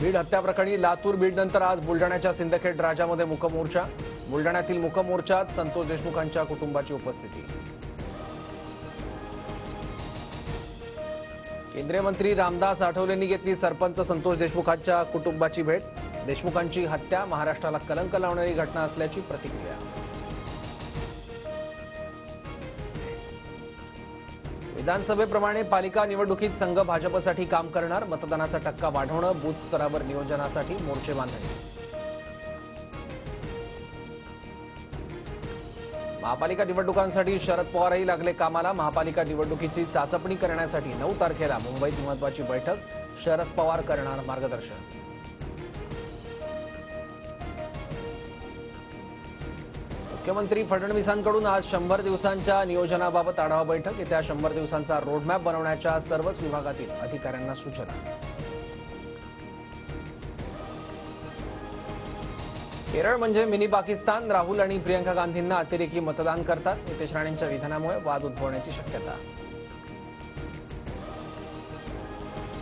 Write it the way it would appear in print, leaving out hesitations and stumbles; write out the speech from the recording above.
बीड हत्याप्रकरणी लातूर बीड नंतर आज बुलढाण्याच्या सिंदखेड राजामध्ये मूकमोर्चा। बुलढाण्यातील मूकमोर्चात संतोष देशमुखांच्या कुटुंबाची उपस्थिती। केंद्रीय मंत्री रामदास आठवलेंनी घेतली सरपंच संतोष देशमुखांच्या कुटुंबाची भेट। देशमुखांची हत्या महाराष्ट्राला कलंक लावणारी घटना असल्याची प्रतिक्रिया। विधानसभेप्रमाणे पालिका निवडणुकीत संघ भाजपसाठी काम करणार। मतदानाचा टक्का वाढवणं, बूथ स्तरावर नियोजनासाठी मोर्चे बांधणी। महापालिका निवडणुकांसाठी शरद पवारही लागले कामाला। महापालिका निवडणुकीची चाचपणी करण्यासाठी 9 तारखेला मुंबईत महत्त्वाची बैठक। शरद पवार करणार मार्गदर्शन। मुख्यमंत्री फडणवीसांकडून आज 100 दिवसांच्या नियोजनाबाबत आढावा बैठक। येत्या 100 दिवसांचा रोडमॅप बनवण्याच्या सर्वच विभागातील अधिकाऱ्यांना सूचना। केरळ म्हणजे मिनी पाकिस्तान। राहुल आणि प्रियंका गांधींना अतिरेकी मतदान करतात। नितेश राणेंच्या विधानामुळे वाद उद्भवण्याची शक्यता।